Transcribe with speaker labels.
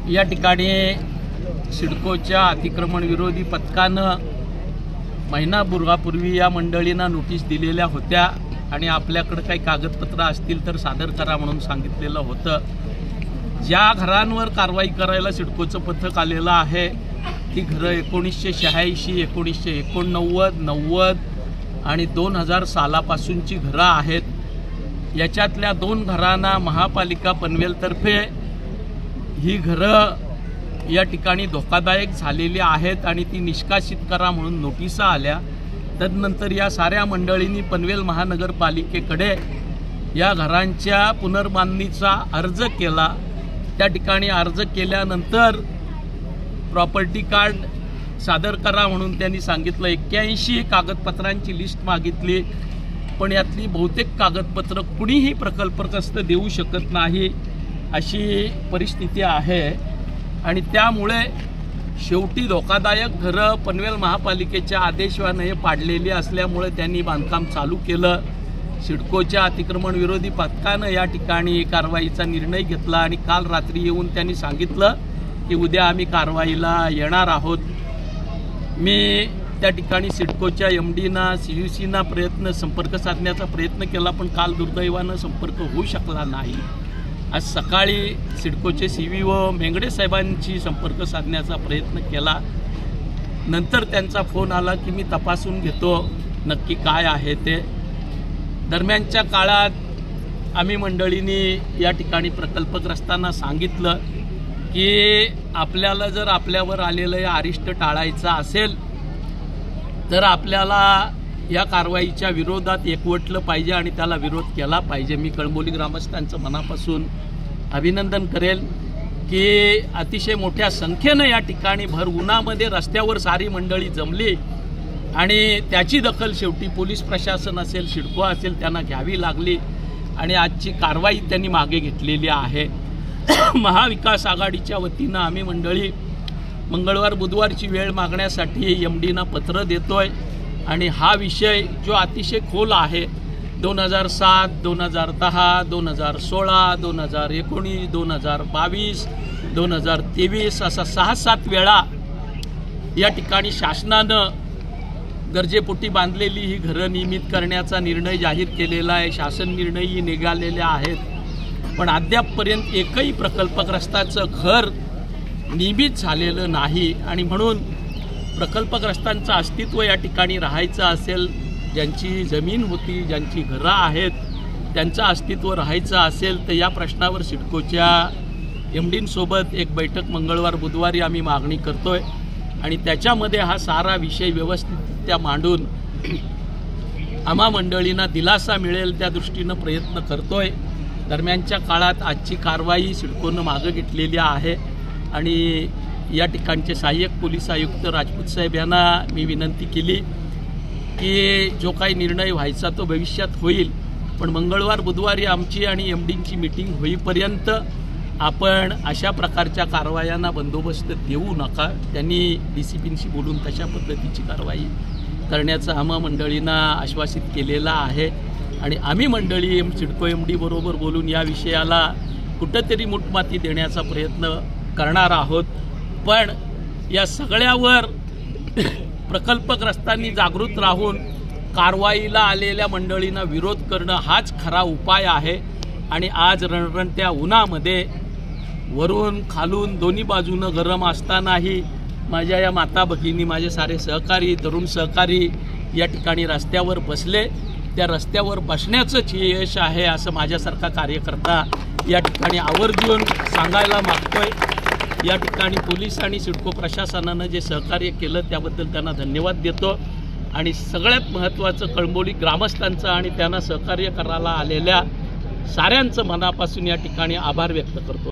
Speaker 1: या ठिकाणी सिडकोच्या अतिक्रमण विरोधी पथकानं महिनाभरापूर्वी या मंडळींना नोटीस दिलेल्या होत्या आणि आपल्याकडे काही कागदपत्र असतील तर सादर करा म्हणून सांगितलेलं होतं। ज्या घरांवर कारवाई करायला सिडकोचं पथक आलेलं आहे ती घरं 1986, 1989, 90 आणि 2000 सालापासूनची घरं आहेत। याच्यातल्या 2 घरांना महापालिका पनवेलतर्फे ही घरं या ठिकाणी धोकादायक झालेली आहेत आणि ती निष्कासित करा म्हणून नोटिसा आल्या। तदनंतर या साऱ्या मंडळींनी पनवेल महानगरपालिकेकडे या घरांच्या पुनर्बांधणीचा अर्ज केला। त्या ठिकाणी अर्ज केल्यानंतर प्रॉपर्टी कार्ड सादर करा म्हणून त्यांनी सांगितलं। 81 कागदपत्रांची लिस्ट मागितली, पण यातली बहुतेक कागदपत्र कुणीही प्रकल्पग्रस्त देऊ शकत नाही अशी परिस्थिती आहे आणि त्यामुळे शेवटी धोकादायक घरं पनवेल महापालिकेच्या आदेशाने पाडलेली असल्यामुळे त्यांनी बांधकाम चालू केलं। सिडकोच्या अतिक्रमण विरोधी पथकानं या ठिकाणी कारवाईचा निर्णय घेतला आणि काल रात्री येऊन त्यांनी सांगितलं की उद्या आम्ही कारवाईला येणार आहोत। मी त्या ठिकाणी सिडकोच्या एमडीना CUCना संपर्क साधण्याचा प्रयत्न केला, पण काल दुर्दैवानं संपर्क होऊ शकला नाही। आज सकाळी सिडकोचे CVO मेंगडे साहेबांची संपर्क साधण्याचा प्रयत्न केला, नंतर त्यांचा फोन आला की मी तपासून घेतो नक्की काय आहे ते। दरम्यानच्या काळात आम्ही मंडळींनी या ठिकाणी प्रकल्पग्रस्तांना सांगितलं की आपल्याला जर आपल्यावर आलेलं हे अरिष्ट टाळायचं असेल तर आपल्याला या कारवाईच्या विरोधात एकवटलं पाहिजे आणि त्याला विरोध केला पाहिजे। मी कळंबोली ग्रामस्थांचं मनापासून अभिनंदन करेल की अतिशय मोठ्या संख्येनं या ठिकाणी भर उन्हामध्ये रस्त्यावर सारी मंडळी जमली आणि त्याची दखल शेवटी पोलीस प्रशासन असेल, सिडको असेल त्यांना घ्यावी लागली आणि आजची कारवाई त्यांनी मागे घेतलेली आहे। महाविकास आघाडीच्या वतीनं आम्ही मंडळी मंगळवार बुधवारची वेळ मागण्यासाठी MDना पत्र देतोय आणि हा विषय जो अतिशय खोल आहे 2007, 2010, 2016, 2019, 2022, 2023 असा 6-7 वेळा या ठिकाणी शासनानं गरजेपोटी बांधलेली ही घरं नियमित करण्याचा निर्णय जाहीर केलेला आहे। शासन निर्णयही निघालेले आहेत, पण अद्यापपर्यंत एकही प्रकल्पग्रस्ताचं घर नियमित झालेलं नाही आणि म्हणून प्रकल्पग्रस्तांचं अस्तित्व या ठिकाणी राहायचं असेल, ज्यांची जमीन होती, ज्यांची घरं आहेत त्यांचं अस्तित्व राहायचं असेल तर या प्रश्नावर सिडकोच्या MDंसोबत एक बैठक मंगळवार बुधवारी आम्ही मागणी करतोय आणि त्याच्यामध्ये हा सारा विषय व्यवस्थितरित्या मांडून आम्हा मंडळींना दिलासा मिळेल त्या दृष्टीनं प्रयत्न करतोय। दरम्यानच्या काळात आजची कारवाई सिडकोनं मागे घेतलेली आहे आणि या ठिकाणचे सहाय्यक पोलीस आयुक्त राजपूत साहेब यांना मी विनंती केली की जो काही निर्णय व्हायचा तो भविष्यात होईल, पण मंगळवार बुधवारी आमची आणि MDंची मीटिंग होईपर्यंत आपण अशा प्रकारच्या कारवायांना बंदोबस्त देऊ नका। त्यांनी DCPंशी बोलून तशा पद्धतीची कारवाई करण्याचं आम्हा मंडळींना आश्वासित केलेलं आहे आणि आम्ही मंडळी सिडको MD बरोबर बोलून या विषयाला कुठंतरी मुठमाती देण्याचा प्रयत्न करणार आहोत। पण या सगळ्यावर प्रकल्पग्रस्तांनी जागृत राहून कारवाईला आलेल्या मंडळींना विरोध करणं हाच खरा उपाय आहे आणि आज रणरणत्या उन्हामध्ये वरून खालून दोन्ही बाजूनं गरम असतानाही माझ्या या माता भगिनी, माझे सारे सहकारी, तरुण सहकारी या ठिकाणी रस्त्यावर बसले। त्या रस्त्यावर बसण्याचंच हे यश आहे असं माझ्यासारखा कार्यकर्ता या ठिकाणी आवर्जून सांगायला मागतोय। या ठिकाणी पोलीस आणि सिडको प्रशासनानं जे सहकार्य केलं त्याबद्दल त्यांना धन्यवाद देतो आणि सगळ्यात महत्त्वाचं कळंबोली ग्रामस्थांचं आणि त्यांना सहकार्य करायला आलेल्या साऱ्यांचं मनापासून या ठिकाणी आभार व्यक्त करतो।